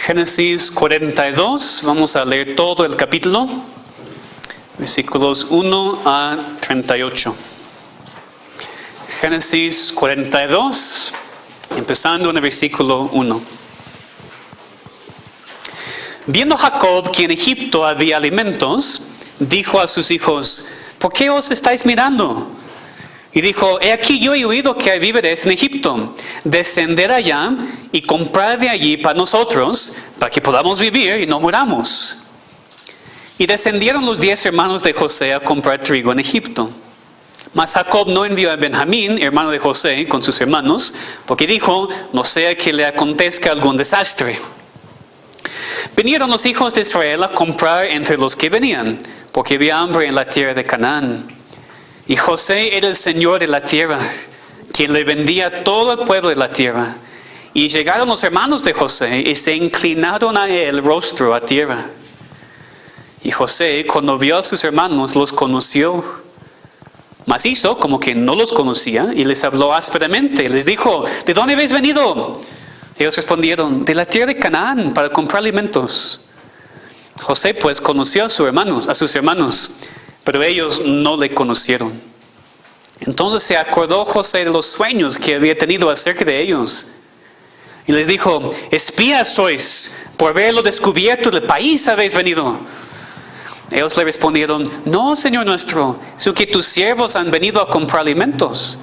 Génesis 42, vamos a leer todo el capítulo, versículos 1 a 38. Génesis 42, empezando en el versículo 1. Viendo Jacob que en Egipto había alimentos, dijo a sus hijos: ¿por qué os estáis mirando? Y dijo: he aquí, yo he oído que hay víveres en Egipto. Descender allá y comprar de allí para nosotros, para que podamos vivir y no muramos. Y descendieron los 10 hermanos de José a comprar trigo en Egipto. Mas Jacob no envió a Benjamín, hermano de José, con sus hermanos, porque dijo: no sea que le acontezca algún desastre. Vinieron los hijos de Israel a comprar entre los que venían, porque había hambre en la tierra de Canaán. Y José era el señor de la tierra, quien le vendía a todo el pueblo de la tierra. Y llegaron los hermanos de José y se inclinaron a él rostro a tierra. Y José, cuando vio a sus hermanos, los conoció. Mas hizo como que no los conocía y les habló ásperamente. Les dijo: ¿de dónde habéis venido? Ellos respondieron: de la tierra de Canaán, para comprar alimentos. José pues conoció a sus hermanos, pero ellos no le conocieron. Entonces se acordó José de los sueños que había tenido acerca de ellos. Y les dijo: espías sois, por haberlo descubierto del país habéis venido. Ellos le respondieron: no, Señor nuestro, sino que tus siervos han venido a comprar alimentos.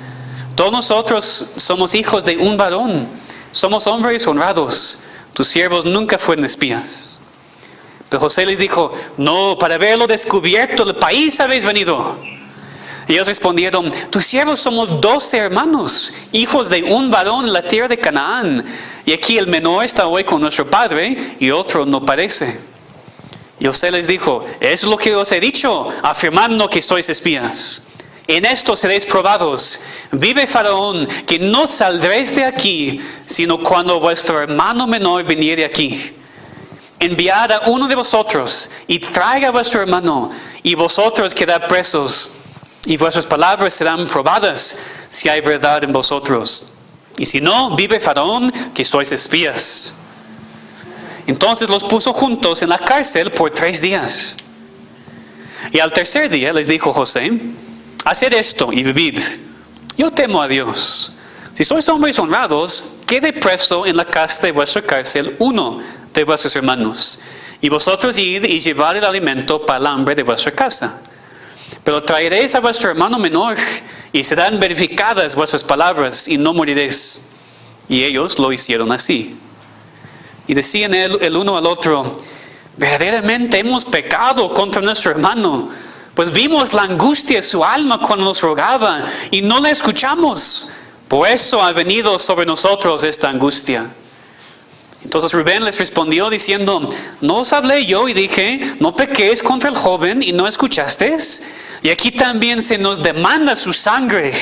Todos nosotros somos hijos de un varón, somos hombres honrados. Tus siervos nunca fueron espías. Pero José les dijo: no, para haberlo descubierto del país habéis venido. Y ellos respondieron: tus siervos somos 12 hermanos, hijos de un varón en la tierra de Canaán. Y aquí el menor está hoy con nuestro padre y otro no parece. Y José les dijo: eso es lo que os he dicho, afirmando que sois espías. En esto seréis probados. Vive Faraón, que no saldréis de aquí, sino cuando vuestro hermano menor viniere aquí. Enviad a uno de vosotros y traiga a vuestro hermano, y vosotros quedad presos, y vuestras palabras serán probadas, si hay verdad en vosotros. Y si no, vive Faraón, que sois espías. Entonces los puso juntos en la cárcel por 3 días. Y al tercer día les dijo José: haced esto y vivid. Yo temo a Dios. Si sois hombres honrados, quede preso en la casa de vuestra cárcel uno de vuestros hermanos, y vosotros id y llevad el alimento para el hambre de vuestra casa. Pero traeréis a vuestro hermano menor, y serán verificadas vuestras palabras, y no moriréis. Y ellos lo hicieron así. Y decían el uno al otro: verdaderamente hemos pecado contra nuestro hermano, pues vimos la angustia de su alma cuando nos rogaba, y no le escuchamos. Por eso ha venido sobre nosotros esta angustia. Entonces Rubén les respondió diciendo: ¿no os hablé yo y dije: no pequéis contra el joven, y no escuchasteis? Y aquí también se nos demanda su sangre.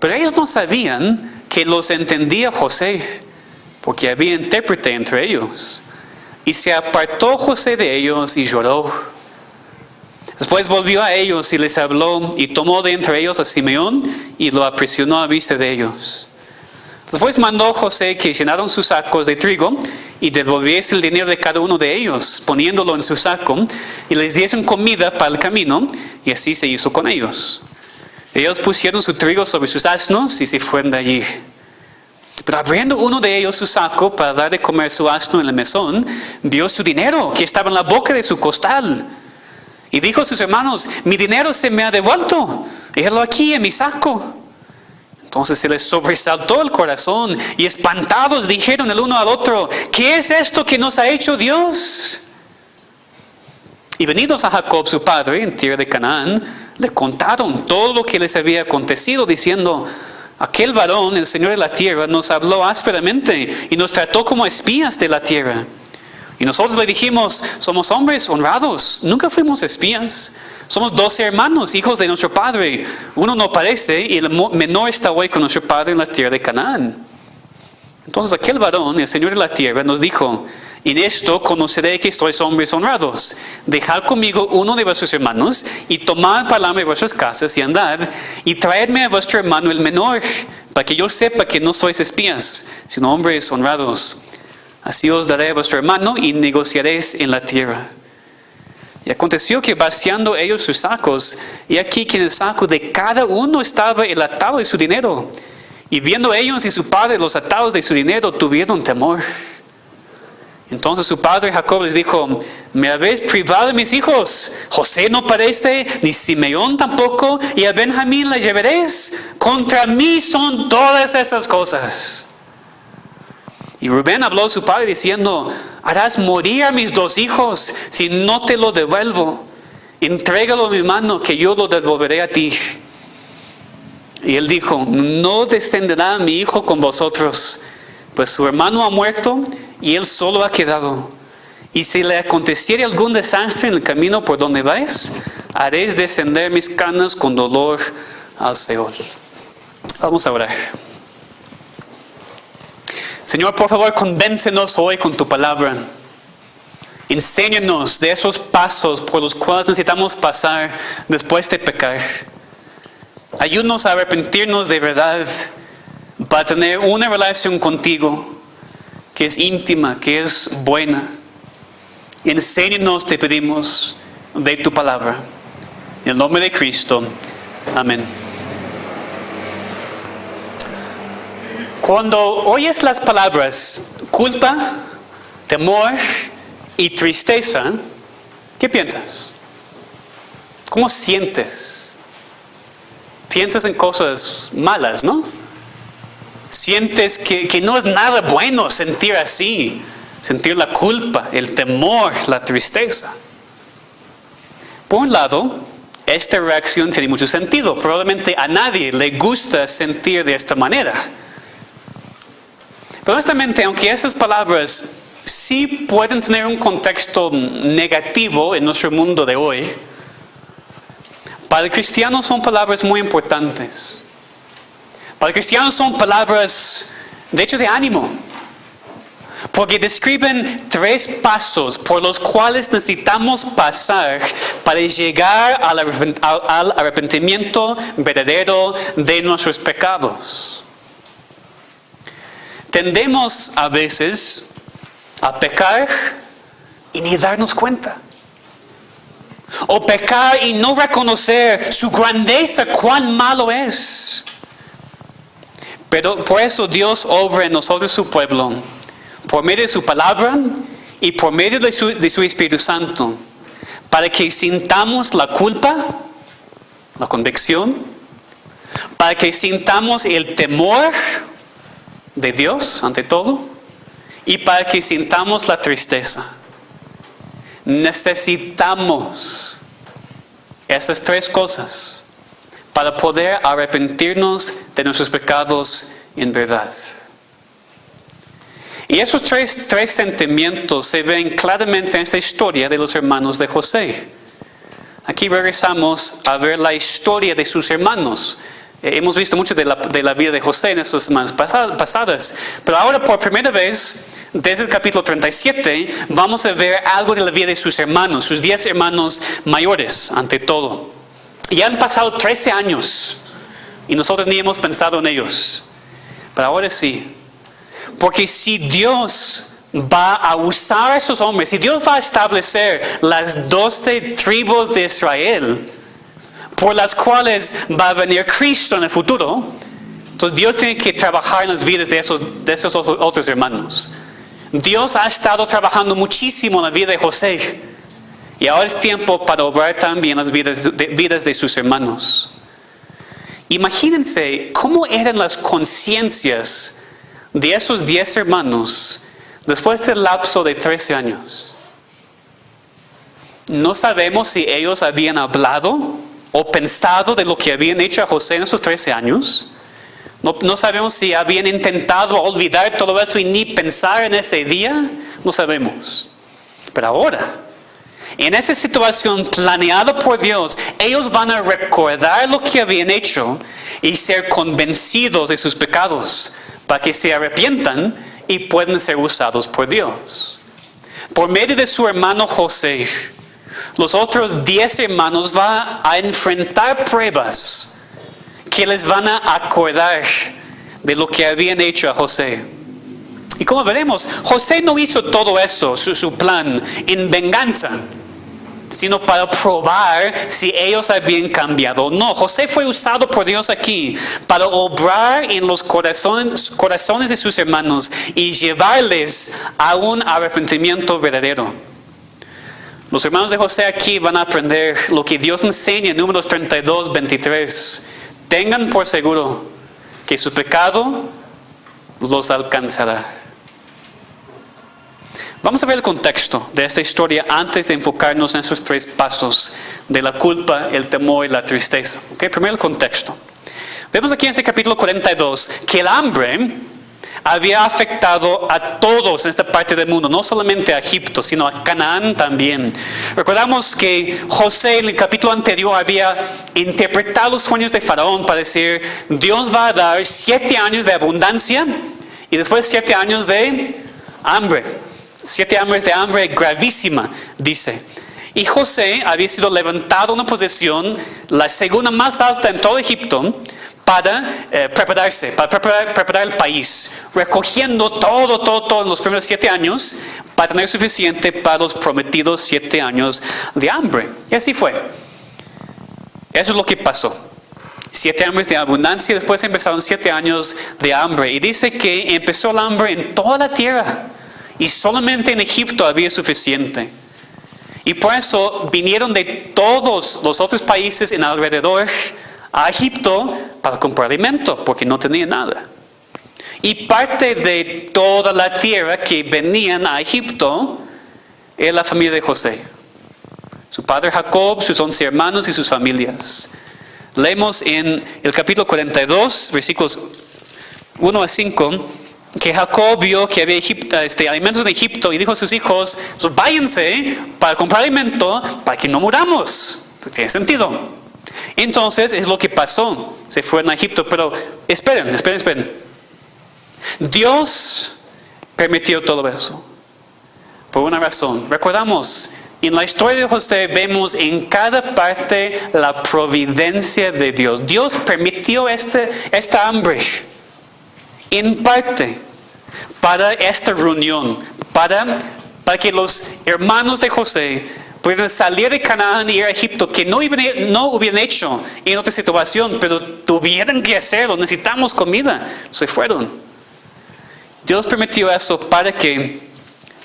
Pero ellos no sabían que los entendía José, porque había intérprete entre ellos. Y se apartó José de ellos y lloró. Después volvió a ellos y les habló, y tomó de entre ellos a Simeón y lo aprisionó a vista de ellos. Después mandó José que llenaron sus sacos de trigo y devolviese el dinero de cada uno de ellos, poniéndolo en su saco, y les diesen comida para el camino, y así se hizo con ellos. Ellos pusieron su trigo sobre sus asnos y se fueron de allí. Pero abriendo uno de ellos su saco para dar de comer a su asno en el mesón, vio su dinero que estaba en la boca de su costal. Y dijo a sus hermanos: mi dinero se me ha devuelto, déjalo aquí en mi saco. Entonces se les sobresaltó el corazón, y espantados dijeron el uno al otro: ¿qué es esto que nos ha hecho Dios? Y venidos a Jacob su padre en tierra de Canaán, le contaron todo lo que les había acontecido, diciendo: aquel varón, el Señor de la tierra, nos habló ásperamente y nos trató como espías de la tierra. Y nosotros le dijimos: somos hombres honrados, nunca fuimos espías. Somos 12 hermanos, hijos de nuestro padre. Uno no parece, y el menor está hoy con nuestro padre en la tierra de Canaán. Entonces aquel varón, el Señor de la tierra, nos dijo: en esto conoceré que sois hombres honrados. Dejad conmigo uno de vuestros hermanos, y tomad palabra de vuestras casas, y andad, y traedme a vuestro hermano el menor, para que yo sepa que no sois espías, sino hombres honrados. Así os daré a vuestro hermano y negociaréis en la tierra. Y aconteció que vaciando ellos sus sacos, y aquí que en el saco de cada uno estaba el atado de su dinero. Y viendo ellos y su padre los atados de su dinero, tuvieron temor. Entonces su padre Jacob les dijo: me habéis privado de mis hijos. José no parece, ni Simeón tampoco, y a Benjamín le llevaréis. Contra mí son todas esas cosas. Y Rubén habló a su padre diciendo: harás morir a mis 2 hijos si no te lo devuelvo. Entrégalo en mi mano, que yo lo devolveré a ti. Y él dijo: no descenderá mi hijo con vosotros, pues su hermano ha muerto y él solo ha quedado. Y si le aconteciere algún desastre en el camino por donde vais, haréis descender mis canas con dolor al Seol. Vamos a orar. Señor, por favor, convéncenos hoy con tu palabra. Enséñanos de esos pasos por los cuales necesitamos pasar después de pecar. Ayúdanos a arrepentirnos de verdad para tener una relación contigo que es íntima, que es buena. Enséñanos, te pedimos, de tu palabra. En el nombre de Cristo. Amén. Cuando oyes las palabras culpa, temor y tristeza, ¿qué piensas? ¿Cómo sientes? Piensas en cosas malas, ¿no? Sientes que no es nada bueno sentir así, sentir la culpa, el temor, la tristeza. Por un lado, esta reacción tiene mucho sentido. Probablemente a nadie le gusta sentir de esta manera. Pero honestamente, aunque esas palabras sí pueden tener un contexto negativo en nuestro mundo de hoy, para el cristiano son palabras muy importantes. Para el cristiano son palabras, de hecho, de ánimo. Porque describen 3 pasos por los cuales necesitamos pasar para llegar al arrepentimiento verdadero de nuestros pecados. Tendemos a veces a pecar y ni darnos cuenta. O pecar y no reconocer su grandeza, cuán malo es. Pero por eso Dios obra en nosotros, su pueblo, por medio de su palabra y por medio de su Espíritu Santo, para que sintamos la culpa, la convicción, para que sintamos el temor de Dios ante todo, y para que sintamos la tristeza. Necesitamos esas 3 cosas para poder arrepentirnos de nuestros pecados en verdad. Y esos tres sentimientos se ven claramente en esta historia de los hermanos de José. Aquí regresamos a ver la historia de sus hermanos. Hemos visto mucho de la vida de José en estas semanas pasadas, pero ahora por primera vez, desde el capítulo 37, vamos a ver algo de la vida de sus hermanos, sus 10 hermanos mayores, ante todo. Ya han pasado 13 años y nosotros ni hemos pensado en ellos, pero ahora sí. Porque si Dios va a usar a esos hombres, si Dios va a establecer las 12 tribus de Israel, por las cuales va a venir Cristo en el futuro, entonces Dios tiene que trabajar en las vidas de esos otros hermanos. Dios ha estado trabajando muchísimo en la vida de José, y ahora es tiempo para obrar también las vidas de sus hermanos. Imagínense cómo eran las conciencias de esos 10 hermanos después del lapso de 13 años. No sabemos si ellos habían hablado o pensado de lo que habían hecho a José en esos 13 años. No sabemos si habían intentado olvidar todo eso y ni pensar en ese día. No sabemos. Pero ahora, en esa situación planeada por Dios, ellos van a recordar lo que habían hecho y ser convencidos de sus pecados, para que se arrepientan y puedan ser usados por Dios. Por medio de su hermano José, los otros 10 hermanos van a enfrentar pruebas que les van a acordar de lo que habían hecho a José. Y como veremos, José no hizo todo eso, su plan, en venganza, sino para probar si ellos habían cambiado o no. José fue usado por Dios aquí para obrar en los corazones de sus hermanos y llevarles a un arrepentimiento verdadero. Los hermanos de José aquí van a aprender lo que Dios enseña en Números 32, 23. Tengan por seguro que su pecado los alcanzará. Vamos a ver el contexto de esta historia antes de enfocarnos en esos 3 pasos de la culpa, el temor y la tristeza. ¿Okay? Primero el contexto. Vemos aquí en este capítulo 42 que el hambre había afectado a todos en esta parte del mundo, no solamente a Egipto, sino a Canaán también. Recordamos que José en el capítulo anterior había interpretado los sueños de Faraón para decir, Dios va a dar 7 años de abundancia y después 7 años de hambre. 7 años de hambre gravísima, dice. Y José había sido levantado a una posición, la segunda más alta en todo Egipto, para prepararse, para preparar el país, recogiendo todo en los primeros 7 años, para tener suficiente para los prometidos 7 años de hambre. Y así fue. Eso es lo que pasó. 7 años de abundancia, después empezaron 7 años de hambre. Y dice que empezó el hambre en toda la tierra. Y solamente en Egipto había suficiente. Y por eso vinieron de todos los otros países en alrededor a Egipto para comprar alimento, porque no tenían nada. Y parte de toda la tierra que venían a Egipto era la familia de José. Su padre Jacob, sus 11 hermanos y sus familias. Leemos en el capítulo 42, versículos 1 a 5, que Jacob vio que había alimentos en Egipto y dijo a sus hijos, váyanse para comprar alimento para que no muramos. Tiene sentido. Entonces es lo que pasó. Se fueron a Egipto, pero esperen. Dios permitió todo eso por una razón. Recordamos, en la historia de José vemos en cada parte la providencia de Dios. Dios permitió esta hambre en parte para esta reunión, para que los hermanos de José pudieran salir de Canaán y ir a Egipto, que no hubieran hecho en otra situación, pero tuvieran que hacerlo. Necesitamos comida. Se fueron. Dios permitió eso para que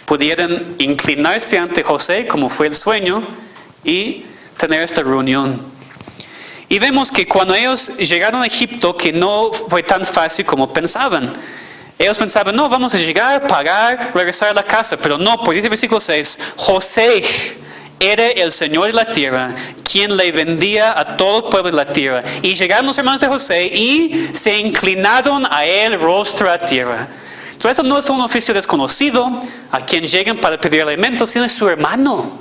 pudieran inclinarse ante José, como fue el sueño, y tener esta reunión. Y vemos que cuando ellos llegaron a Egipto, que no fue tan fácil como pensaban. Ellos pensaban, no, vamos a llegar, pagar, regresar a la casa. Pero no, por dice versículo 6, José era el Señor de la tierra, quien le vendía a todo el pueblo de la tierra. Y llegaron los hermanos de José y se inclinaron a él rostro a tierra. Entonces, eso no es un oficio desconocido a quien llegan para pedir alimentos, sino es su hermano.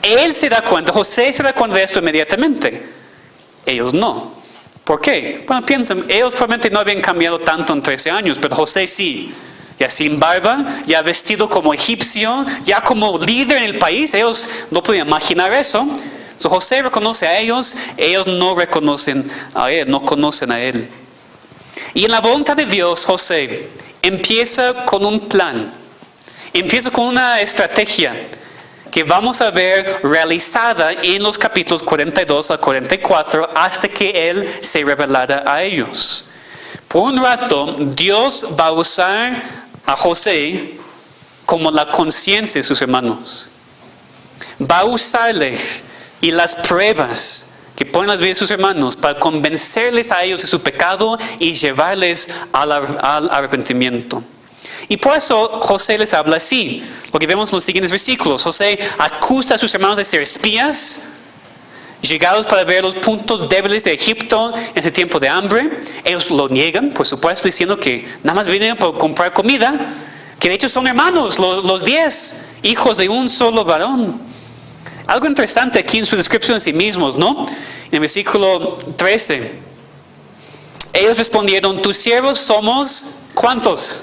Él se da cuenta, José se da cuenta de esto inmediatamente. Ellos no. ¿Por qué? Bueno, piensen, ellos probablemente no habían cambiado tanto en 13 años, pero José sí. Ya sin barba, ya vestido como egipcio, ya como líder en el país. Ellos no podían imaginar eso. Entonces José reconoce a ellos no reconocen a él, no conocen a él. Y en la voluntad de Dios, José empieza con un plan. Empieza con una estrategia que vamos a ver realizada en los capítulos 42 a 44 hasta que Él se revelara a ellos. Por un rato, Dios va a usar a José como la conciencia de sus hermanos. Va a usarle y las pruebas que ponen las vidas de sus hermanos para convencerles a ellos de su pecado y llevarles al arrepentimiento. Y por eso José les habla así. Lo que vemos en los siguientes versículos. José acusa a sus hermanos de ser espías, llegados para ver los puntos débiles de Egipto en ese tiempo de hambre. Ellos lo niegan, por supuesto, diciendo que nada más vienen para comprar comida, que de hecho son hermanos, los 10 hijos de un solo varón. Algo interesante aquí en su descripción de sí mismos, ¿no? En el versículo 13. Ellos respondieron, tus siervos somos, ¿cuántos?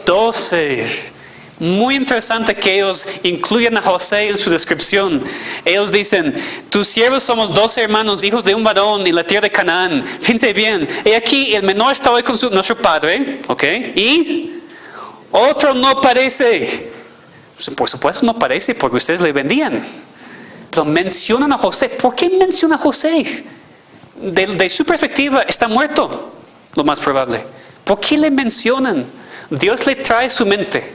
12. Muy interesante que ellos incluyan a José en su descripción. Ellos dicen, tus siervos somos 12 hermanos, hijos de un varón en la tierra de Canaán. Fíjense bien, y aquí el menor está hoy con nuestro padre, ¿ok? Y Otro no parece. Por supuesto no parece porque ustedes le vendían. Pero mencionan a José. ¿Por qué mencionan a José? De su perspectiva está muerto, lo más probable. ¿Por qué le mencionan? Dios le trae su mente.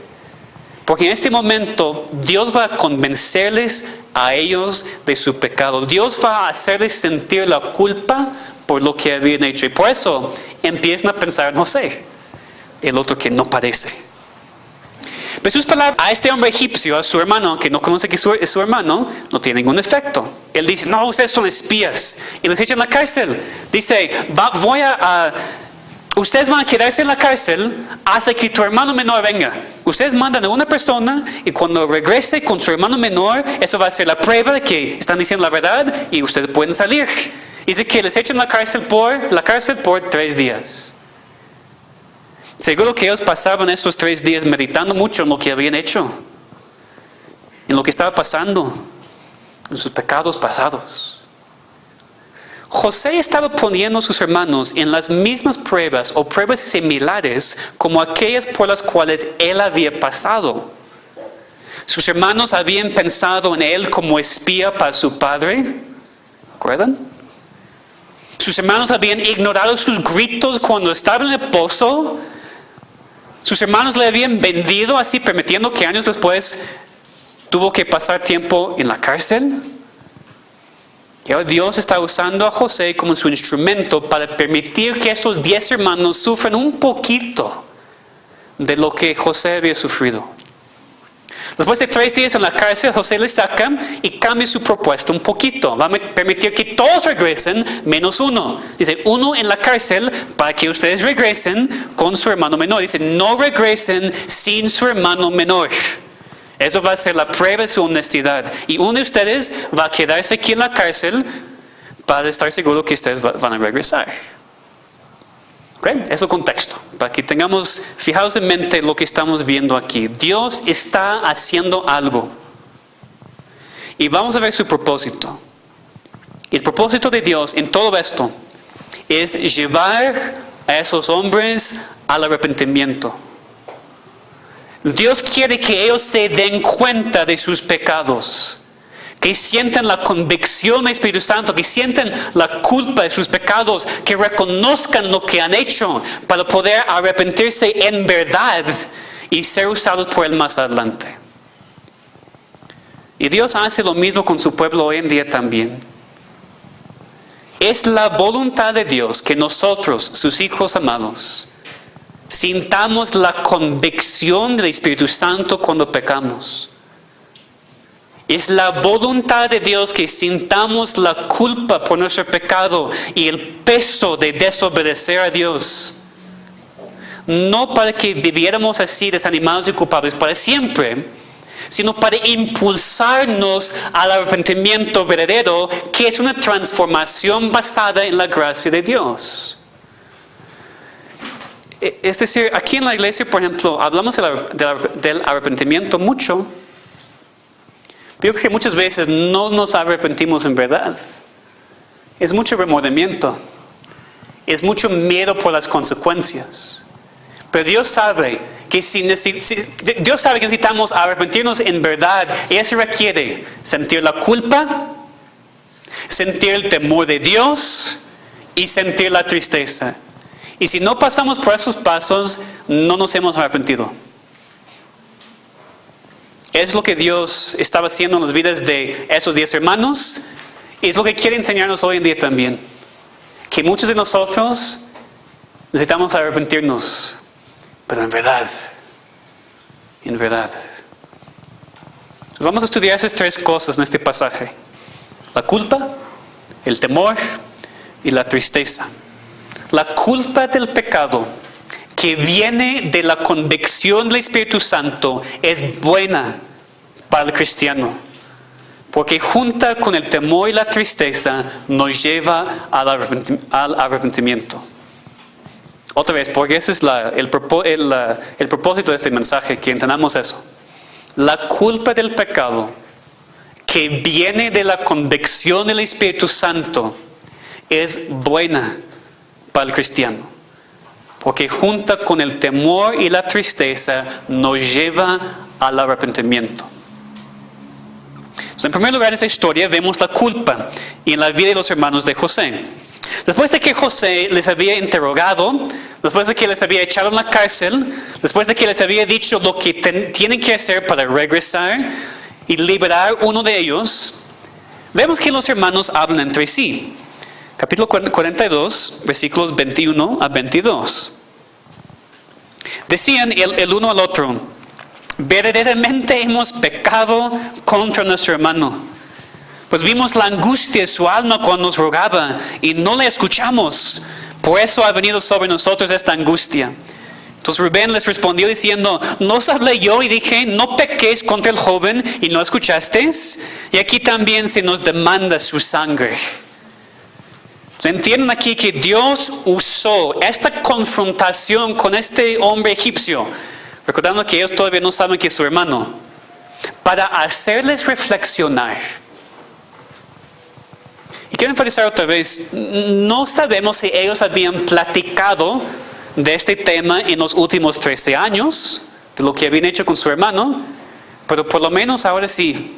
Porque en este momento Dios va a convencerles a ellos de su pecado. Dios va a hacerles sentir la culpa por lo que habían hecho. Y por eso empiezan a pensar en José, el otro que no parece. Pero sus palabras a este hombre egipcio, a su hermano, que no conoce que es su hermano, no tiene ningún efecto. Él dice, no, ustedes son espías. Y les echan en la cárcel. Dice, ustedes van a quedarse en la cárcel hasta que tu hermano menor venga. Ustedes mandan a una persona y cuando regrese con su hermano menor, eso va a ser la prueba de que están diciendo la verdad y ustedes pueden salir. Dice que les echan en la cárcel por 3 días. Seguro que ellos pasaban esos 3 días meditando mucho en lo que habían hecho, en lo que estaba pasando, en sus pecados pasados. José estaba poniendo a sus hermanos en las mismas pruebas o pruebas similares como aquellas por las cuales él había pasado. Sus hermanos habían pensado en él como espía para su padre. ¿Recuerdan? Sus hermanos habían ignorado sus gritos cuando estaba en el pozo. Sus hermanos le habían vendido así, permitiendo que años después tuvo que pasar tiempo en la cárcel. Y ahora Dios está usando a José como su instrumento para permitir que estos 10 hermanos sufran un poquito de lo que José había sufrido. Después de 3 días en la cárcel, José les saca y cambia su propuesta un poquito. Va a permitir que todos regresen menos uno. Dice, uno en la cárcel para que ustedes regresen con su hermano menor. Dice, no regresen sin su hermano menor. Eso va a ser la prueba de su honestidad. Y uno de ustedes va a quedarse aquí en la cárcel para estar seguro que ustedes van a regresar. Okay, es el contexto, para que tengamos fijados en mente lo que estamos viendo aquí. Dios está haciendo algo. Y vamos a ver su propósito. El propósito de Dios en todo esto es llevar a esos hombres al arrepentimiento. Dios quiere que ellos se den cuenta de sus pecados. Que sientan la convicción del Espíritu Santo, que sientan la culpa de sus pecados, que reconozcan lo que han hecho para poder arrepentirse en verdad y ser usados por Él más adelante. Y Dios hace lo mismo con su pueblo hoy en día también. Es la voluntad de Dios que nosotros, sus hijos amados, sintamos la convicción del Espíritu Santo cuando pecamos. Es la voluntad de Dios que sintamos la culpa por nuestro pecado y el peso de desobedecer a Dios. No para que viviéramos así desanimados y culpables para siempre, sino para impulsarnos al arrepentimiento verdadero, que es una transformación basada en la gracia de Dios. Es decir, aquí en la iglesia, por ejemplo, hablamos del arrepentimiento mucho. Yo creo que muchas veces no nos arrepentimos en verdad. Es mucho remordimiento. Es mucho miedo por las consecuencias. Pero Dios sabe que Dios sabe que necesitamos arrepentirnos en verdad. Y eso requiere sentir la culpa, sentir el temor de Dios y sentir la tristeza. Y si no pasamos por esos pasos, no nos hemos arrepentido. Es lo que Dios estaba haciendo en las vidas de esos 10 hermanos. Y es lo que quiere enseñarnos hoy en día también. Que muchos de nosotros necesitamos arrepentirnos. Pero en verdad. En verdad. Vamos a estudiar esas 3 cosas en este pasaje. La culpa, el temor y la tristeza. La culpa del pecado que viene de la convicción del Espíritu Santo es buena para el cristiano, porque junta con el temor y la tristeza nos lleva al arrepentimiento. Otra vez, porque ese es el propósito de este mensaje, que entendamos eso. La culpa del pecado que viene de la convicción del Espíritu Santo es buena para el cristiano. porque junta con el temor y la tristeza nos lleva al arrepentimiento. Entonces, en primer lugar, en esa historia vemos la culpa en la vida de los hermanos de José. Después de que José les había interrogado, después de que les había echado en la cárcel, después de que les había dicho lo que tienen que hacer para regresar y liberar uno de ellos, vemos que los hermanos hablan entre sí. Capítulo 42, versículos 21 a 22. Decían el uno al otro: verdaderamente hemos pecado contra nuestro hermano, pues vimos la angustia de su alma cuando nos rogaba y no le escuchamos. Por eso ha venido sobre nosotros esta angustia. Entonces Rubén les respondió diciendo: ¿no os hablé yo y dije, no pequéis contra el joven, y no escuchasteis? Y aquí también se nos demanda su sangre. Entienden aquí que Dios usó esta confrontación con este hombre egipcio, recordando que ellos todavía no saben que es su hermano, para hacerles reflexionar. Y quiero enfatizar otra vez, no sabemos si ellos habían platicado de este tema en los últimos 13 años, de lo que habían hecho con su hermano, pero por lo menos ahora sí.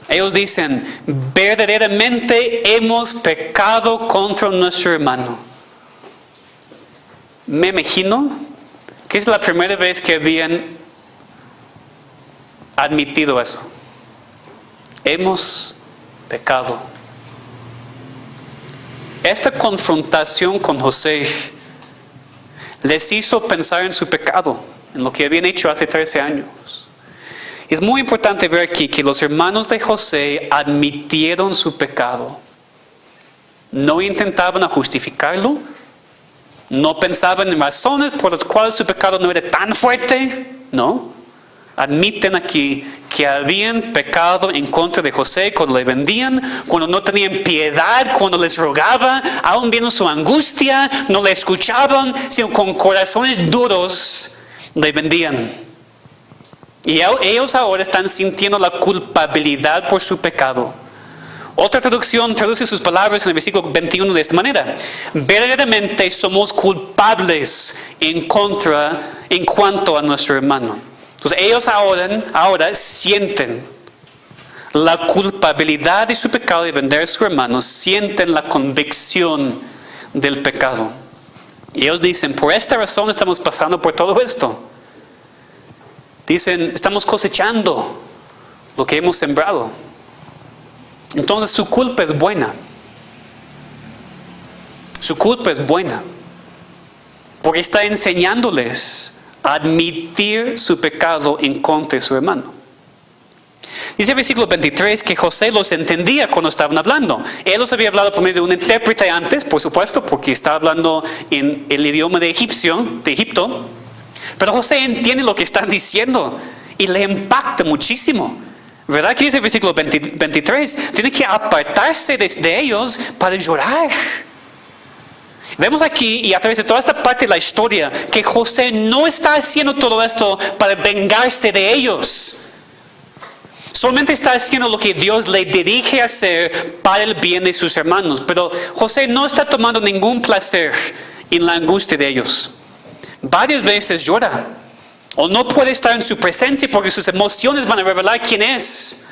Ellos dicen: verdaderamente hemos pecado contra nuestro hermano. Me imagino que es la primera vez que habían admitido eso. Hemos pecado. Esta confrontación con José les hizo pensar en su pecado, en lo que habían hecho hace 13 años. Es muy importante ver aquí que los hermanos de José admitieron su pecado. No intentaban justificarlo. No pensaban en razones por las cuales su pecado no era tan fuerte. No. Admiten aquí que habían pecado en contra de José cuando le vendían, cuando no tenían piedad, cuando les rogaba, aún viendo su angustia, no le escuchaban, sino con corazones duros le vendían. Y ellos ahora están sintiendo la culpabilidad por su pecado. Otra traducción traduce sus palabras en el versículo 21 de esta manera: verdaderamente somos culpables en cuanto a nuestro hermano. Entonces ellos ahora sienten la culpabilidad de su pecado de vender a su hermano, sienten la convicción del pecado. Y ellos dicen: por esta razón estamos pasando por todo esto. Dicen: estamos cosechando lo que hemos sembrado. Entonces su culpa es buena. Su culpa es buena, porque está enseñándoles a admitir su pecado en contra de su hermano. Dice el versículo 23 que José los entendía cuando estaban hablando. Él los había hablado por medio de un intérprete antes, por supuesto, porque estaba hablando en el idioma de Egipto. Pero José entiende lo que están diciendo y le impacta muchísimo. ¿Verdad que dice el versículo 23? Tiene que apartarse de ellos para llorar. Vemos aquí, y a través de toda esta parte de la historia, que José no está haciendo todo esto para vengarse de ellos. Solamente está haciendo lo que Dios le dirige a hacer para el bien de sus hermanos. Pero José no está tomando ningún placer en la angustia de ellos. Varias veces llora, o no puede estar en su presencia porque sus emociones van a revelar quién es.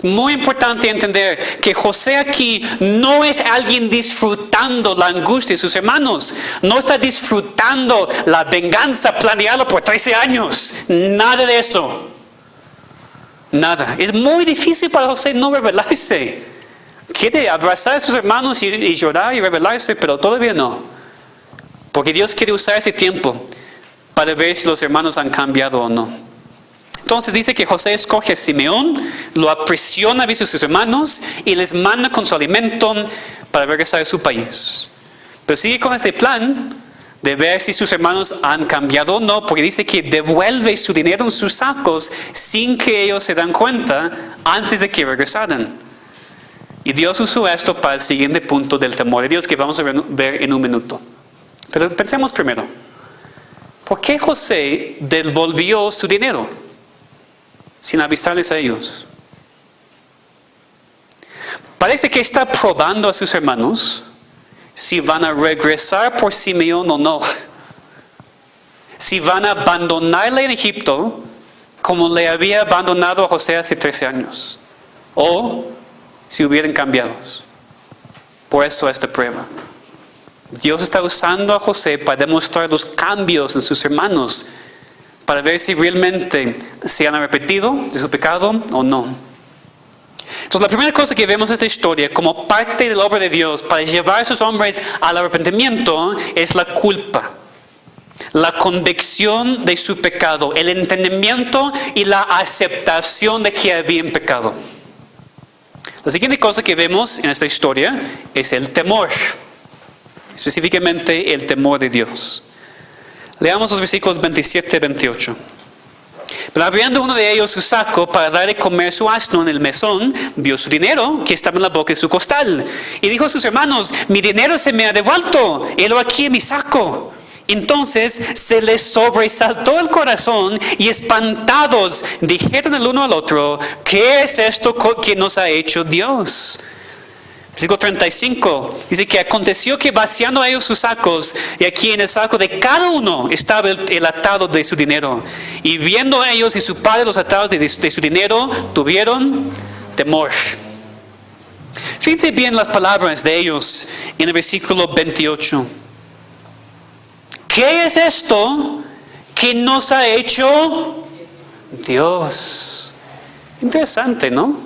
Muy importante entender que José aquí no es alguien disfrutando la angustia de sus hermanos. No está disfrutando la venganza planeada por 13 años. Nada de eso. Nada. Es muy difícil para José no rebelarse. Quiere abrazar a sus hermanos y llorar y rebelarse, pero todavía no. Porque Dios quiere usar ese tiempo para ver si los hermanos han cambiado o no. Entonces dice que José escoge a Simeón, lo aprisiona a vista de sus hermanos y les manda con su alimento para regresar a su país. Pero sigue con este plan de ver si sus hermanos han cambiado o no, porque dice que devuelve su dinero en sus sacos sin que ellos se dan cuenta antes de que regresaran. Y Dios usó esto para el siguiente punto del temor de Dios que vamos a ver en un minuto. Pero pensemos primero, ¿por qué José devolvió su dinero sin avisarles a ellos? Parece que está probando a sus hermanos si van a regresar por Simeón o no. Si van a abandonarle en Egipto como le había abandonado a José hace 13 años. O si hubieran cambiado. Por eso esta prueba. Dios está usando a José para demostrar los cambios en sus hermanos. Para ver si realmente se han arrepentido de su pecado o no. Entonces la primera cosa que vemos en esta historia como parte de la obra de Dios para llevar a sus hombres al arrepentimiento es la culpa. La convicción de su pecado, el entendimiento y la aceptación de que habían pecado. La siguiente cosa que vemos en esta historia es el temor. Específicamente el temor de Dios. Leamos los versículos 27 y 28. Pero abriendo uno de ellos su saco para darle comer su asno en el mesón, vio su dinero que estaba en la boca de su costal. Y dijo a sus hermanos: mi dinero se me ha devuelto, helo aquí en mi saco. Entonces se les sobresaltó el corazón y espantados dijeron el uno al otro: ¿qué es esto que nos ha hecho Dios? Versículo 35 dice que aconteció que vaciando a ellos sus sacos, y aquí en el saco de cada uno estaba el atado de su dinero. Y viendo a ellos y su padre los atados de su dinero, tuvieron temor. Fíjense bien las palabras de ellos en el versículo 28. ¿Qué es esto que nos ha hecho Dios? Interesante, ¿no?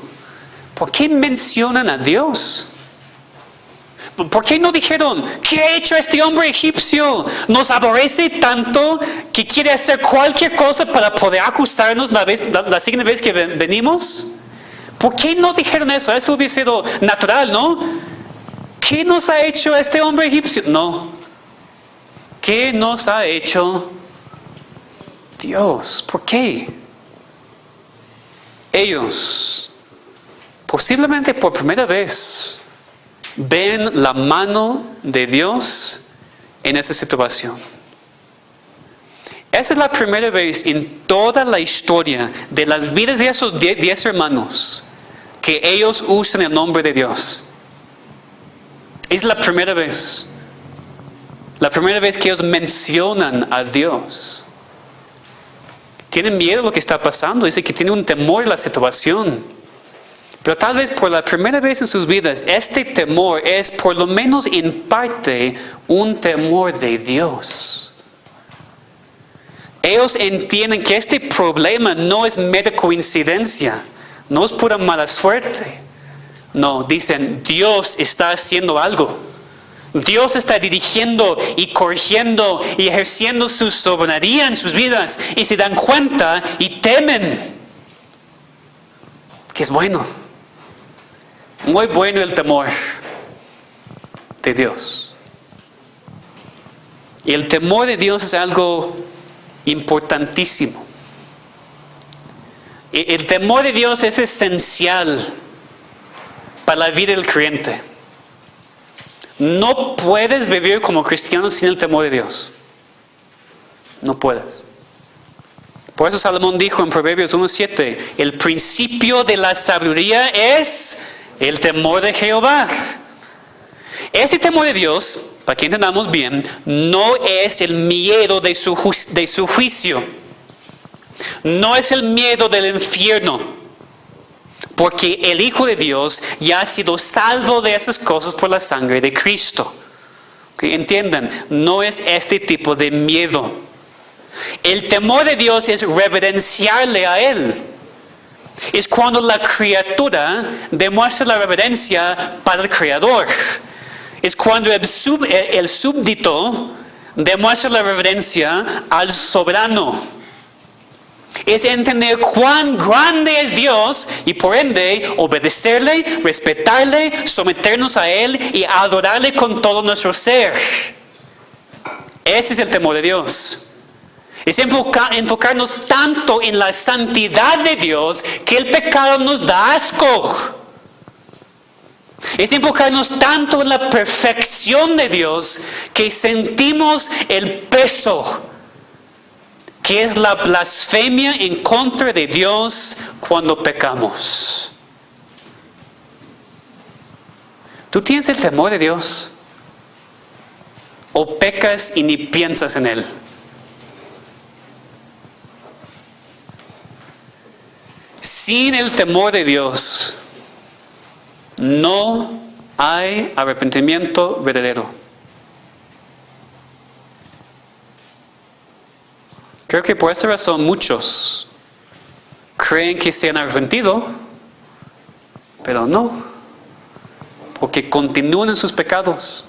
¿Por qué mencionan a Dios? ¿Por qué no dijeron: ¿qué ha hecho este hombre egipcio? Nos aborrece tanto que quiere hacer cualquier cosa para poder acusarnos la siguiente vez que venimos? ¿Por qué no dijeron eso? Eso hubiera sido natural, ¿no? ¿Qué nos ha hecho este hombre egipcio? No. ¿Qué nos ha hecho Dios? ¿Por qué? Ellos, posiblemente por primera vez, ven la mano de Dios en esa situación. Esa es la primera vez en toda la historia de las vidas de esos 10 hermanos que ellos usan el nombre de Dios. Es la primera vez. La primera vez que ellos mencionan a Dios. Tienen miedo de lo que está pasando. Dice que tienen un temor de la situación. Pero tal vez por la primera vez en sus vidas, este temor es por lo menos en parte un temor de Dios. Ellos entienden que este problema no es mera coincidencia, no es pura mala suerte. No, dicen: Dios está haciendo algo. Dios está dirigiendo y corrigiendo y ejerciendo su soberanía en sus vidas. Y se dan cuenta y temen. Que es bueno. Muy bueno el temor de Dios. Y el temor de Dios es algo importantísimo. El temor de Dios es esencial para la vida del creyente. No puedes vivir como cristiano sin el temor de Dios. No puedes. Por eso Salomón dijo en Proverbios 1:7: el principio de la sabiduría es el temor de Jehová. Este temor de Dios, para que entendamos bien, no es el miedo de su juicio. No es el miedo del infierno. Porque el Hijo de Dios ya ha sido salvo de esas cosas por la sangre de Cristo. ¿Okay? Entiendan, no es este tipo de miedo. El temor de Dios es reverenciarle a Él. Es cuando la criatura demuestra la reverencia para el Creador. Es cuando el súbdito demuestra la reverencia al soberano. Es entender cuán grande es Dios y por ende obedecerle, respetarle, someternos a Él y adorarle con todo nuestro ser. Ese es el temor de Dios. Es enfocarnos tanto en la santidad de Dios que el pecado nos da asco. Es enfocarnos tanto en la perfección de Dios que sentimos el peso, que es la blasfemia en contra de Dios cuando pecamos. ¿Tú tienes el temor de Dios? o pecas y ni piensas en él? Sin el temor de Dios, no hay arrepentimiento verdadero. Creo que por esta razón muchos creen que se han arrepentido, pero no, porque continúan en sus pecados,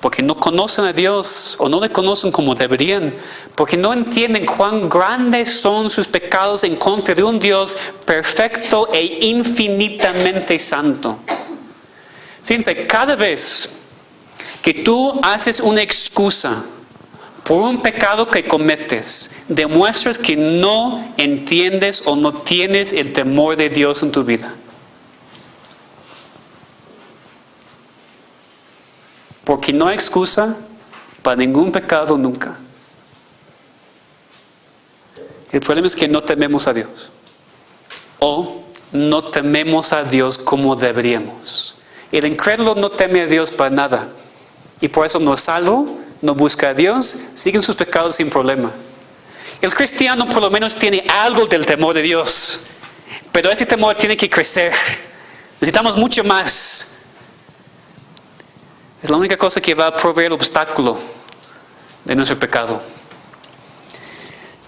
porque no conocen a Dios o no le conocen como deberían, porque no entienden cuán grandes son sus pecados en contra de un Dios perfecto e infinitamente santo. Fíjense, cada vez que tú haces una excusa por un pecado que cometes, demuestras que no entiendes o no tienes el temor de Dios en tu vida. Porque no hay excusa para ningún pecado nunca. El problema es que no tememos a Dios. O no tememos a Dios como deberíamos. El incrédulo no teme a Dios para nada. Y por eso no es salvo, no busca a Dios, sigue en sus pecados sin problema. El cristiano por lo menos tiene algo del temor de Dios. Pero ese temor tiene que crecer. Necesitamos mucho más. Es la única cosa que va a proveer el obstáculo de nuestro pecado.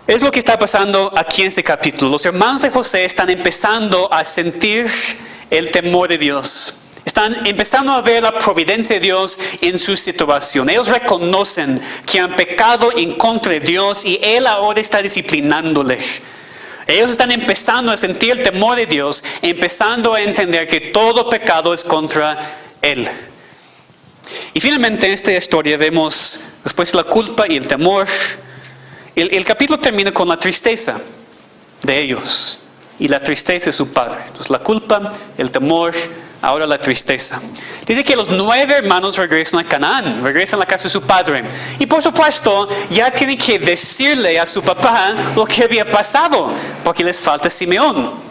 Es lo que está pasando aquí en este capítulo. Los hermanos de José están empezando a sentir el temor de Dios. Están empezando a ver la providencia de Dios en su situación. Ellos reconocen que han pecado en contra de Dios y Él ahora está disciplinándole. Ellos están empezando a sentir el temor de Dios, empezando a entender que todo pecado es contra Él. Y finalmente en esta historia vemos después la culpa y el temor. El capítulo termina con la tristeza de ellos y la tristeza de su padre. Entonces la culpa, el temor, ahora la tristeza. Dice que los 9 hermanos regresan a Canaán, regresan a la casa de su padre. Y por supuesto ya tienen que decirle a su papá lo que había pasado, porque les falta Simeón.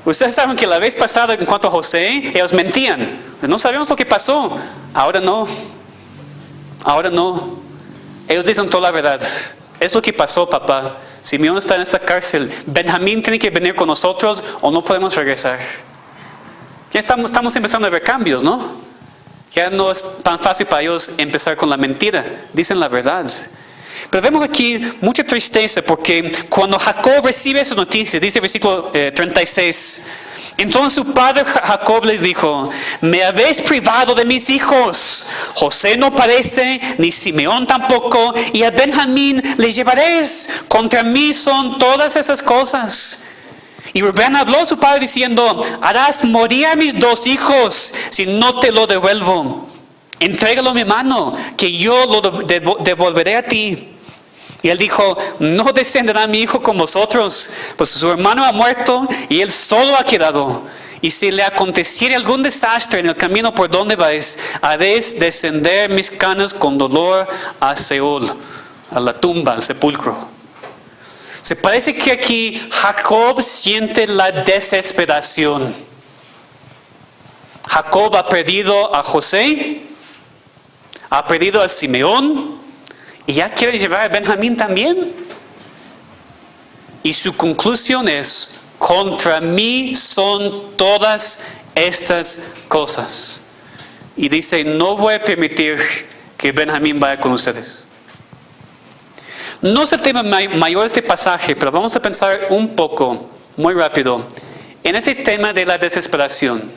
Ustedes saben que la vez pasada en cuanto a José, ellos mentían. No sabemos lo que pasó. Ahora no. Ahora no. Ellos dicen toda la verdad. Es lo que pasó, papá. Simeón está en esta cárcel. Benjamín tiene que venir con nosotros o no podemos regresar. Ya estamos empezando a ver cambios, ¿no? Ya no es tan fácil para ellos empezar con la mentira. Dicen la verdad. Pero vemos aquí mucha tristeza porque cuando Jacob recibe esas noticias, dice el versículo 36, entonces su padre Jacob les dijo, me habéis privado de mis hijos. José no parece, ni Simeón tampoco, y a Benjamín le llevaréis. Contra mí son todas esas cosas. Y Rubén habló a su padre diciendo, harás morir a mis 2 hijos si no te lo devuelvo. Entrégalo a mi mano, que yo lo devolveré a ti. Y él dijo, no descenderá mi hijo con vosotros, pues su hermano ha muerto y él solo ha quedado. Y si le aconteciere algún desastre en el camino por donde vais, haréis descender mis canas con dolor a Seol, a la tumba, al sepulcro. Se parece que aquí Jacob siente la desesperación. Jacob ha perdido a José, ha perdido a Simeón, y ya quiere llevar a Benjamín también. Y su conclusión es, contra mí son todas estas cosas. Y dice, no voy a permitir que Benjamín vaya con ustedes. No es el tema mayor de este pasaje, pero vamos a pensar un poco, muy rápido, en ese tema de la desesperación.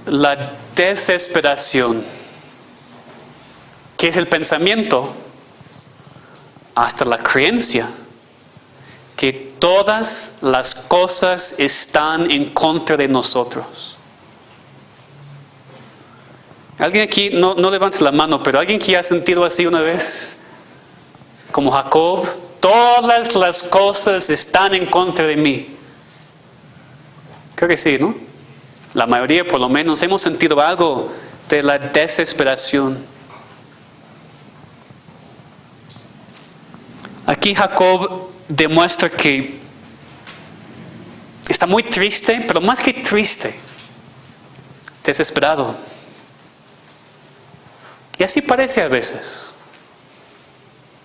La desesperación, que es el pensamiento, hasta la creencia, que todas las cosas están en contra de nosotros. Alguien aquí, no levantes la mano, pero alguien que ha sentido así una vez, como Jacob, todas las cosas están en contra de mí. Creo que sí, ¿no? La mayoría por lo menos hemos sentido algo de la desesperación. Aquí Jacob demuestra que está muy triste, pero más que triste, desesperado. Y así parece a veces.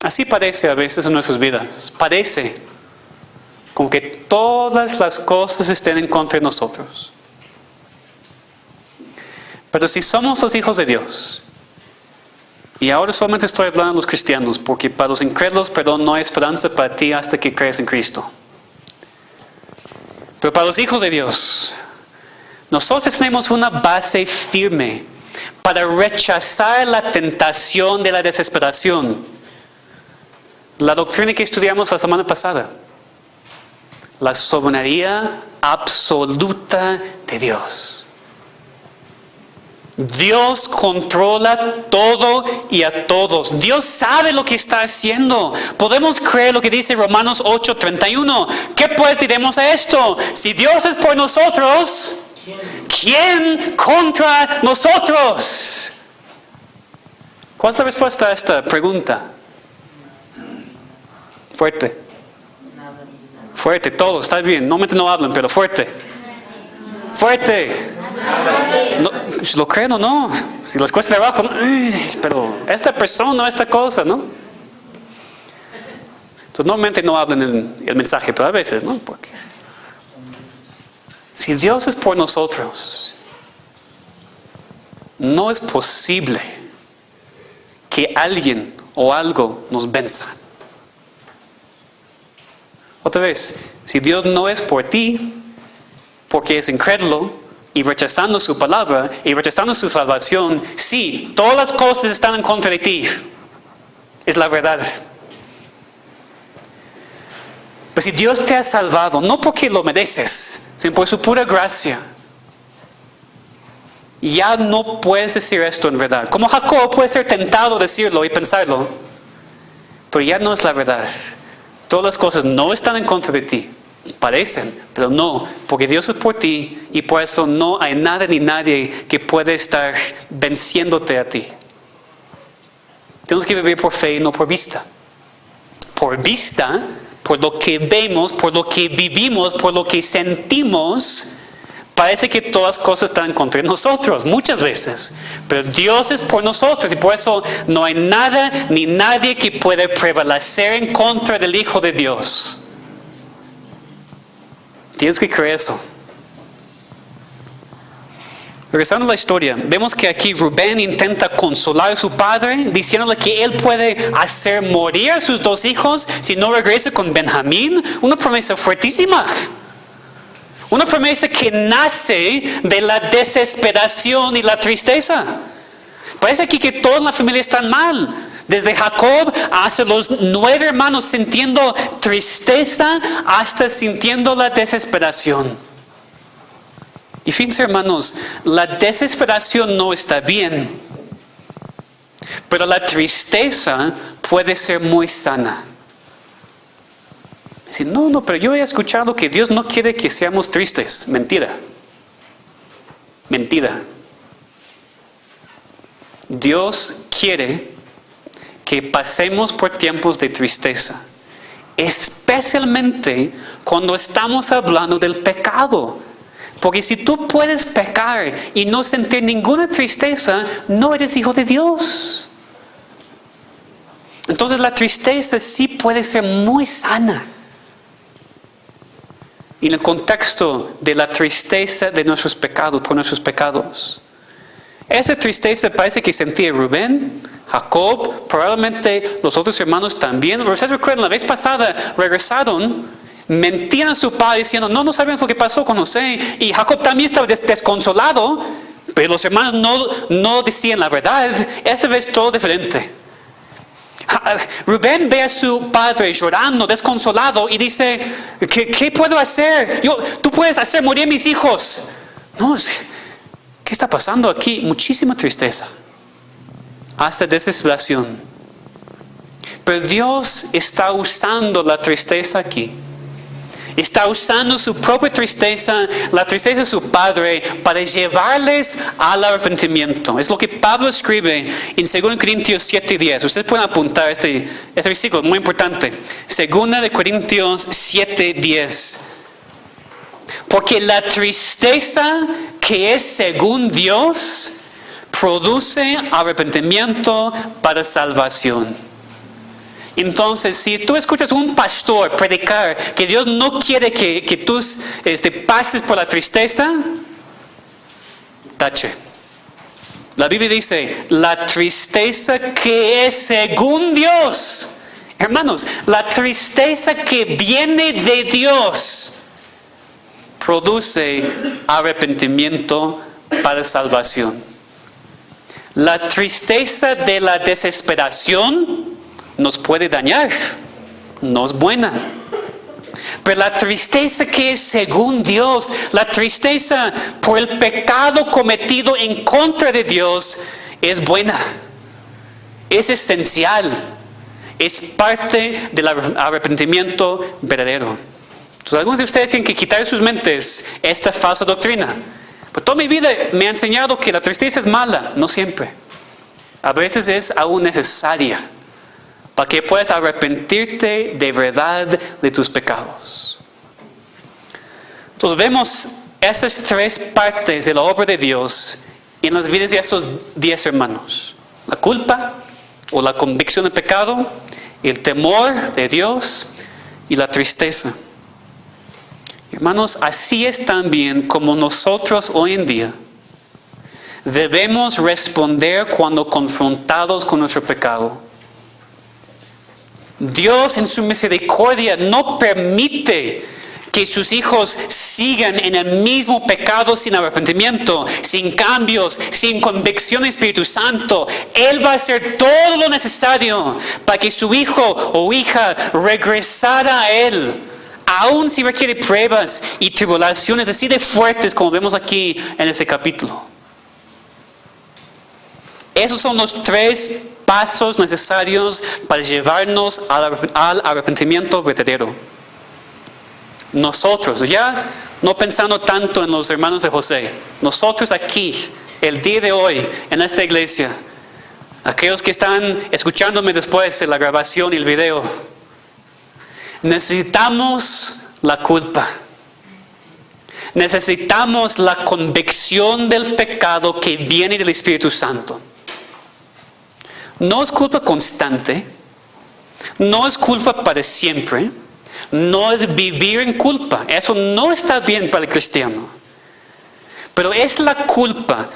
Así parece a veces en nuestras vidas. Parece como que todas las cosas estén en contra de nosotros. Pero si somos los hijos de Dios, y ahora solamente estoy hablando de los cristianos, porque para los incrédulos, perdón, no hay esperanza para ti hasta que crees en Cristo. Pero para los hijos de Dios, nosotros tenemos una base firme para rechazar la tentación de la desesperación. La doctrina que estudiamos la semana pasada. La soberanía absoluta de Dios. Dios controla todo y a todos. Dios sabe lo que está haciendo. Podemos creer lo que dice Romanos 8:31. ¿Qué pues diremos a esto? Si Dios es por nosotros, ¿quién contra nosotros? ¿Cuál es la respuesta a esta pregunta? Fuerte. Fuerte, todos, está bien. Normalmente no hablan, pero fuerte. Fuerte. No, si lo creen o no, si les cuesta trabajo, no, pero esta persona, esta cosa, ¿no? Entonces, normalmente no hablan el mensaje, pero a veces, ¿no? Porque si Dios es por nosotros, no es posible que alguien o algo nos venza. Otra vez, si Dios no es por ti, porque es incrédulo, y rechazando su palabra, y rechazando su salvación, sí, todas las cosas están en contra de ti. Es la verdad. Pero si Dios te ha salvado, no porque lo mereces, sino por su pura gracia, ya no puedes decir esto en verdad. Como Jacob puede ser tentado a decirlo y pensarlo, pero ya no es la verdad. Todas las cosas no están en contra de ti. Parecen, pero no, porque Dios es por ti y por eso no hay nada ni nadie que pueda estar venciéndote a ti. Tenemos que vivir por fe y no por vista. Por vista, por lo que vemos, por lo que vivimos, por lo que sentimos, parece que todas las cosas están contra nosotros, muchas veces. Pero Dios es por nosotros y por eso no hay nada ni nadie que pueda prevalecer en contra del Hijo de Dios. Tienes que creer eso. Regresando a la historia, vemos que aquí Rubén intenta consolar a su padre, diciéndole que él puede hacer morir a sus dos hijos si no regresa con Benjamín. Una promesa fuertísima. Una promesa que nace de la desesperación y la tristeza. Parece aquí que toda la familia está mal. Desde Jacob hasta los 9 hermanos sintiendo tristeza hasta sintiendo la desesperación. Y fíjense, hermanos, la desesperación no está bien, pero la tristeza puede ser muy sana. Decir, no, pero yo he escuchado que Dios no quiere que seamos tristes. Mentira. Mentira. Dios quiere que pasemos por tiempos de tristeza, especialmente cuando estamos hablando del pecado. Porque si tú puedes pecar y no sentir ninguna tristeza, no eres hijo de Dios. Entonces la tristeza sí puede ser muy sana. Y en el contexto de la tristeza de nuestros pecados, por nuestros pecados. Esa tristeza parece que sentía Rubén, Jacob, probablemente los otros hermanos también. Ustedes recuerdan, la vez pasada regresaron, mentían a su padre diciendo, no sabemos lo que pasó con José. Y Jacob también estaba desconsolado, pero los hermanos no decían la verdad. Esta vez todo diferente. Rubén ve a su padre llorando, desconsolado, y dice, ¿qué puedo hacer? Tú puedes hacer morir a mis hijos. No, ¿qué está pasando aquí? Muchísima tristeza. Hasta desesperación. Pero Dios está usando la tristeza aquí. Está usando su propia tristeza, la tristeza de su padre, para llevarles al arrepentimiento. Es lo que Pablo escribe en 2 Corintios 7:10. Ustedes pueden apuntar este versículo, muy importante. 2 Corintios 7:10. Porque la tristeza que es según Dios produce arrepentimiento para salvación. Entonces, si tú escuchas a un pastor predicar que Dios no quiere que tú pases por la tristeza, tache. La Biblia dice, la tristeza que es según Dios. Hermanos, la tristeza que viene de Dios produce arrepentimiento para salvación. La tristeza de la desesperación nos puede dañar, no es buena. Pero la tristeza que es según Dios, la tristeza por el pecado cometido en contra de Dios, es buena, es esencial, es parte del arrepentimiento verdadero. Entonces, algunos de ustedes tienen que quitar de sus mentes esta falsa doctrina. Pues toda mi vida me ha enseñado que la tristeza es mala, no siempre. A veces es aún necesaria para que puedas arrepentirte de verdad de tus pecados. Entonces vemos esas tres partes de la obra de Dios en las vidas de estos 10 hermanos. La culpa o la convicción de pecado, el temor de Dios y la tristeza. Hermanos, así es también como nosotros hoy en día debemos responder cuando confrontados con nuestro pecado. Dios en su misericordia no permite que sus hijos sigan en el mismo pecado sin arrepentimiento, sin cambios, sin convicción del Espíritu Santo. Él va a hacer todo lo necesario para que su hijo o hija regresara a Él, aun si requiere pruebas y tribulaciones así de fuertes como vemos aquí en este capítulo. Esos son los tres pasos necesarios para llevarnos al arrepentimiento verdadero. Nosotros, ya no pensando tanto en los hermanos de José, nosotros aquí, el día de hoy, en esta iglesia, aquellos que están escuchándome después de la grabación y el video, necesitamos la culpa. Necesitamos la convicción del pecado que viene del Espíritu Santo. No es culpa constante, no es culpa para siempre, no es vivir en culpa. Eso no está bien para el cristiano. Pero es la culpa,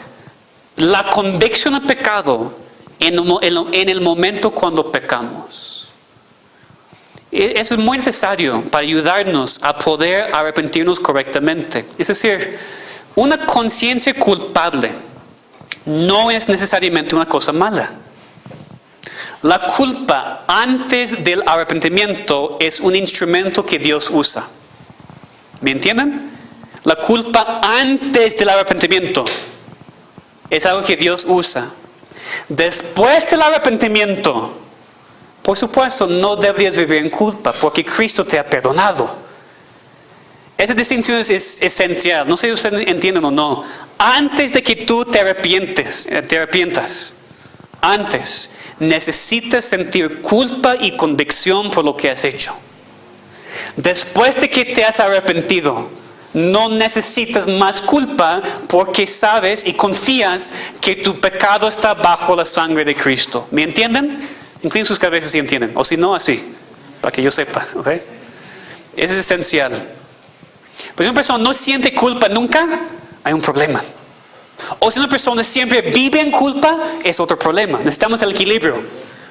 la convicción del pecado en el momento cuando pecamos. Eso es muy necesario para ayudarnos a poder arrepentirnos correctamente. Es decir, una conciencia culpable no es necesariamente una cosa mala. La culpa antes del arrepentimiento es un instrumento que Dios usa. ¿Me entienden? La culpa antes del arrepentimiento es algo que Dios usa. Después del arrepentimiento, por supuesto, no deberías vivir en culpa porque Cristo te ha perdonado. Esa distinción es esencial. No sé si ustedes entienden o no. Antes de que tú te arrepientas, antes necesitas sentir culpa y convicción por lo que has hecho. Después de que te has arrepentido, no necesitas más culpa porque sabes y confías que tu pecado está bajo la sangre de Cristo. ¿Me entienden? Inclinen sus cabezas si entienden. O si no, así, para que yo sepa. ¿Okay? Eso es esencial. Pero si una persona no siente culpa nunca, hay un problema. O si una persona siempre vive en culpa, es otro problema. Necesitamos el equilibrio.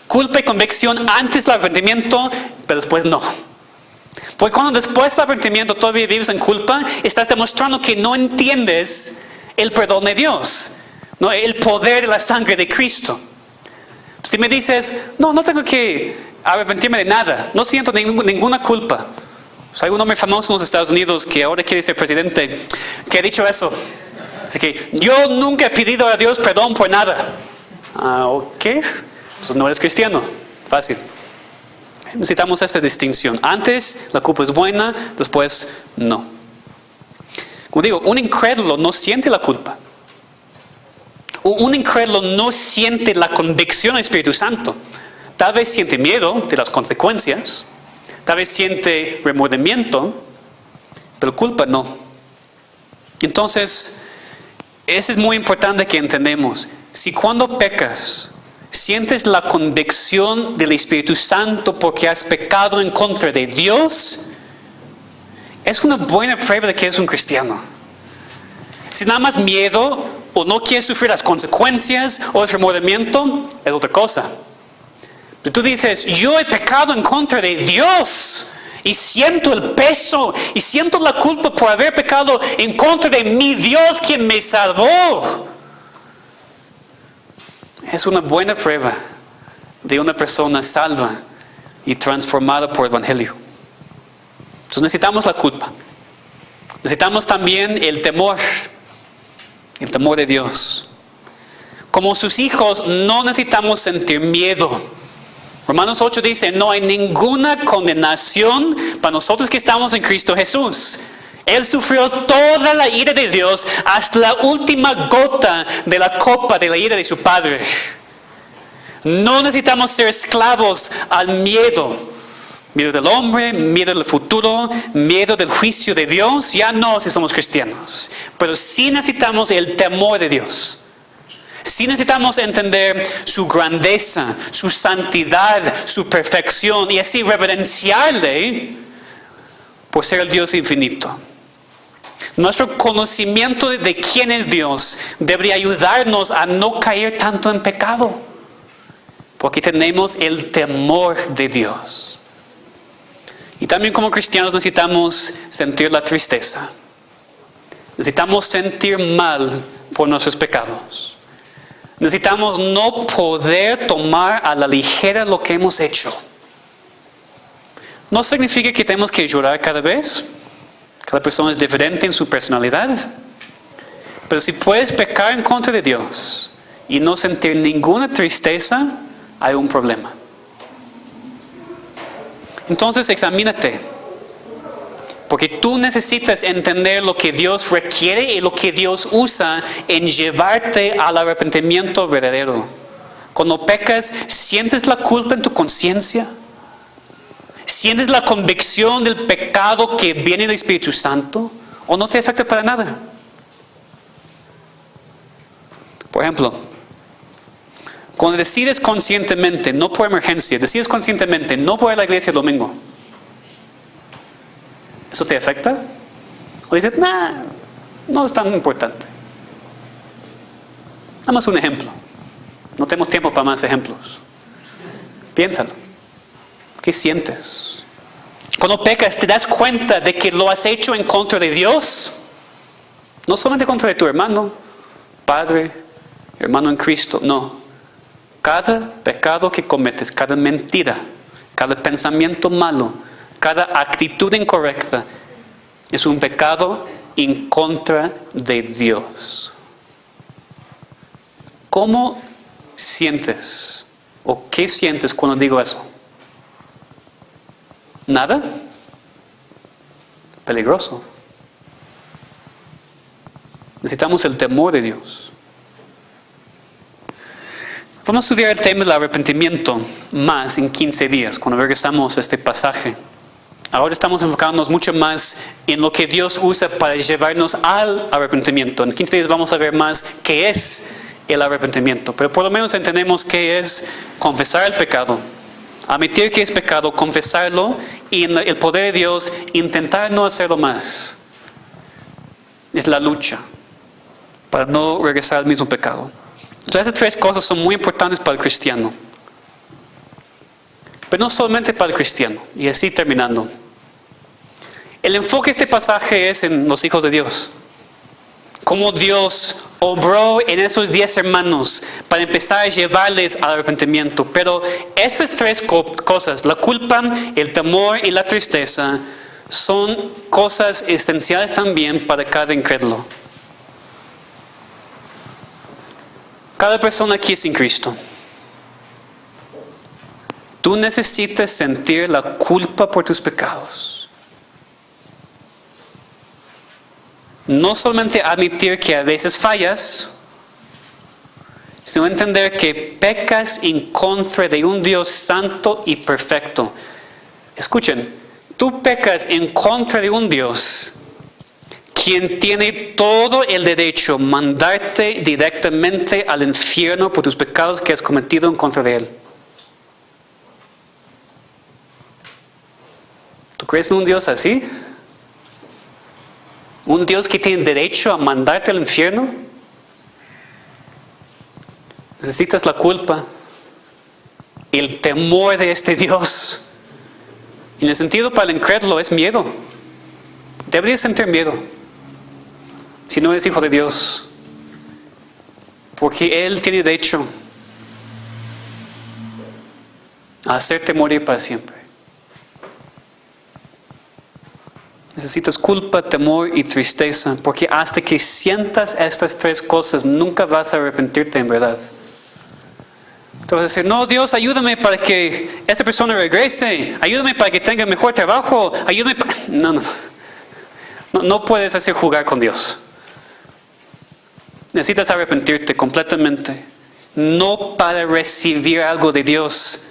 Culpa y convicción antes del arrepentimiento, pero después no. Porque cuando después del arrepentimiento todavía vives en culpa, estás demostrando que no entiendes el perdón de Dios, ¿no? El poder de la sangre de Cristo. Si me dices, no tengo que arrepentirme de nada, no siento ninguna culpa. Hay un hombre famoso en los Estados Unidos que ahora quiere ser presidente, que ha dicho eso. Así que yo nunca he pedido a Dios perdón por nada. Ok, entonces no eres cristiano. Fácil. Necesitamos esta distinción. Antes la culpa es buena, después no. Como digo, un incrédulo no siente la culpa. Un incrédulo no siente la convicción del Espíritu Santo. Tal vez siente miedo de las consecuencias. Tal vez siente remordimiento, pero culpa no. Entonces, eso es muy importante que entendemos. si cuando pecas, sientes la convicción del Espíritu Santo porque has pecado en contra de Dios, es una buena prueba de que eres un cristiano. Si nada más miedo o no quieres sufrir las consecuencias o el remordimiento, es otra cosa. Pero tú dices, yo he pecado en contra de Dios y siento el peso y siento la culpa por haber pecado en contra de mi Dios quien me salvó. Es una buena prueba de una persona salva y transformada por el Evangelio. Entonces necesitamos la culpa. Necesitamos también el temor de Dios. Como sus hijos no necesitamos sentir miedo. Romanos 8 dice, no hay ninguna condenación para nosotros que estamos en Cristo Jesús. Él sufrió toda la ira de Dios hasta la última gota de la copa de la ira de su Padre. No necesitamos ser esclavos al miedo. Miedo del hombre, miedo del futuro, miedo del juicio de Dios. Ya no si somos cristianos. Pero sí necesitamos el temor de Dios. Sí necesitamos entender su grandeza, su santidad, su perfección y así reverenciarle por ser el Dios infinito. Nuestro conocimiento de quién es Dios debería ayudarnos a no caer tanto en pecado, porque tenemos el temor de Dios. Y también como cristianos necesitamos sentir la tristeza. Necesitamos sentir mal por nuestros pecados. Necesitamos no poder tomar a la ligera lo que hemos hecho. No significa que tenemos que llorar cada vez. Cada persona es diferente en su personalidad. Pero si puedes pecar en contra de Dios y no sentir ninguna tristeza, hay un problema. Entonces examínate. Porque tú necesitas entender lo que Dios requiere y lo que Dios usa en llevarte al arrepentimiento verdadero. Cuando pecas, ¿sientes la culpa en tu conciencia? ¿Sientes la convicción del pecado que viene del Espíritu Santo? ¿O no te afecta para nada? Por ejemplo, cuando decides conscientemente, no por emergencia, decides conscientemente no voy a la iglesia el domingo, ¿eso te afecta? ¿O dices, no es tan importante? Nada más un ejemplo. No tenemos tiempo para más ejemplos. Piénsalo. ¿Qué sientes? Cuando pecas, ¿te das cuenta de que lo has hecho en contra de Dios? No solamente contra de tu hermano, padre, hermano en Cristo, no. Cada pecado que cometes, cada mentira, cada pensamiento malo, cada actitud incorrecta es un pecado en contra de Dios. ¿Cómo sientes o qué sientes cuando digo eso? ¿Nada? Peligroso. Necesitamos el temor de Dios. Vamos a estudiar el tema del arrepentimiento más en 15 días, cuando regresamos a este pasaje. Ahora estamos enfocándonos mucho más en lo que Dios usa para llevarnos al arrepentimiento. En 15 días vamos a ver más qué es el arrepentimiento. Pero por lo menos entendemos qué es confesar el pecado, admitir que es pecado, confesarlo y en el poder de Dios intentar no hacerlo más. Es la lucha para no regresar al mismo pecado. Entonces, estas tres cosas son muy importantes para el cristiano. Pero no solamente para el cristiano. Y así terminando. El enfoque de este pasaje es en los hijos de Dios. Cómo Dios obró en esos 10 hermanos para empezar a llevarles al arrepentimiento. Pero estas tres cosas, la culpa, el temor y la tristeza, son cosas esenciales también para cada incrédulo. Cada persona aquí es en Cristo. Tú necesitas sentir la culpa por tus pecados. No solamente admitir que a veces fallas, sino entender que pecas en contra de un Dios santo y perfecto. Escuchen, tú pecas en contra de un Dios quien tiene todo el derecho a mandarte directamente al infierno por tus pecados que has cometido en contra de Él. ¿Tú crees en un Dios así? ¿Un Dios que tiene derecho a mandarte al infierno? Necesitas la culpa, el temor de este Dios. En el sentido para el incrédulo es miedo. Deberías sentir miedo si no eres hijo de Dios, porque Él tiene derecho a hacerte morir para siempre. Necesitas culpa, temor y tristeza, porque hasta que sientas estas tres cosas nunca vas a arrepentirte en verdad. Te vas a decir, no, Dios, ayúdame para que esta persona regrese, ayúdame para que tenga mejor trabajo, ayúdame para... No puedes hacer jugar con Dios. Necesitas arrepentirte completamente. No para recibir algo de Dios,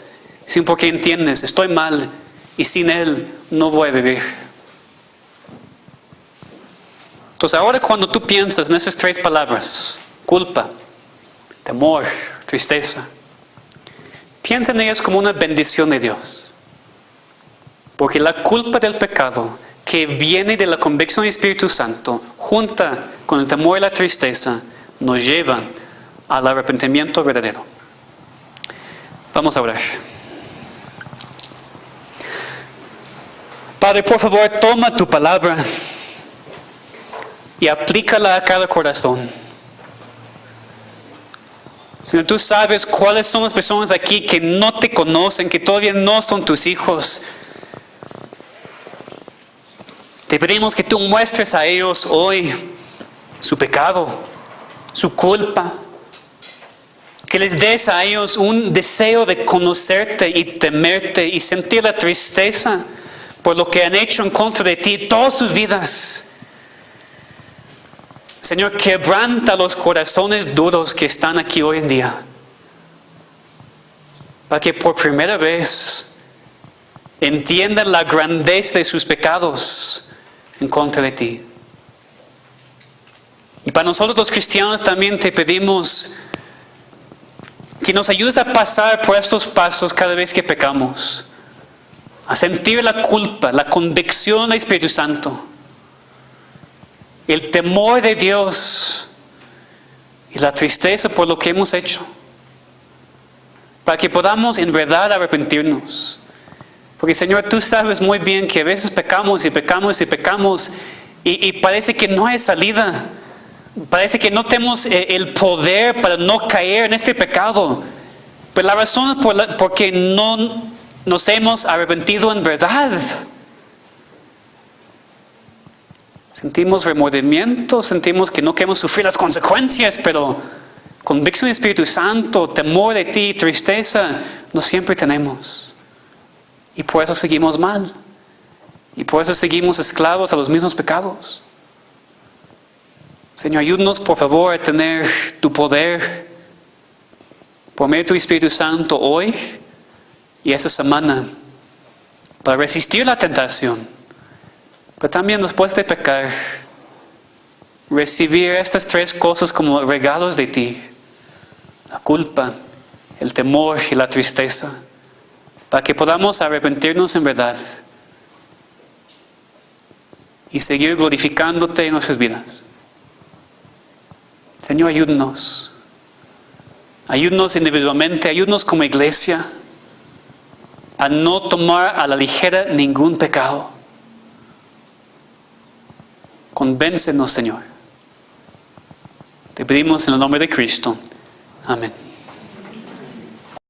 sino porque entiendes, estoy mal y sin Él no voy a vivir. Entonces ahora cuando tú piensas en esas tres palabras, culpa, temor, tristeza, piensa en ellas como una bendición de Dios. Porque la culpa del pecado que viene de la convicción del Espíritu Santo, junta con el temor y la tristeza, nos lleva al arrepentimiento verdadero. Vamos a orar. Padre, por favor, toma tu palabra y aplícala a cada corazón. Señor, tú sabes cuáles son las personas aquí que no te conocen, que todavía no son tus hijos. Te pedimos que tú muestres a ellos hoy su pecado, su culpa. Que les des a ellos un deseo de conocerte y temerte y sentir la tristeza por lo que han hecho en contra de ti todas sus vidas. Señor, quebranta los corazones duros que están aquí hoy en día, para que por primera vez entiendan la grandeza de sus pecados en contra de ti. Y para nosotros los cristianos también te pedimos que nos ayudes a pasar por estos pasos cada vez que pecamos, a sentir la culpa, la convicción del Espíritu Santo, el temor de Dios y la tristeza por lo que hemos hecho, para que podamos en verdad arrepentirnos. Porque Señor, tú sabes muy bien que a veces pecamos y pecamos y pecamos y parece que no hay salida. Parece que no tenemos el poder para no caer en este pecado. Pero la razón es porque no nos hemos arrepentido en verdad. Sentimos remordimiento, sentimos que no queremos sufrir las consecuencias, pero convicción del Espíritu Santo, temor de ti, tristeza, no siempre tenemos. Y por eso seguimos mal. Y por eso seguimos esclavos a los mismos pecados. Señor, ayúdanos por favor a tener tu poder por medio de tu Espíritu Santo hoy y esta semana para resistir la tentación. Pero también después de pecar, recibir estas tres cosas como regalos de ti. La culpa, el temor y la tristeza. Para que podamos arrepentirnos en verdad y seguir glorificándote en nuestras vidas. Señor, ayúdanos. Ayúdanos individualmente, ayúdanos como iglesia a no tomar a la ligera ningún pecado. Convéncenos, Señor. Te pedimos en el nombre de Cristo. Amén.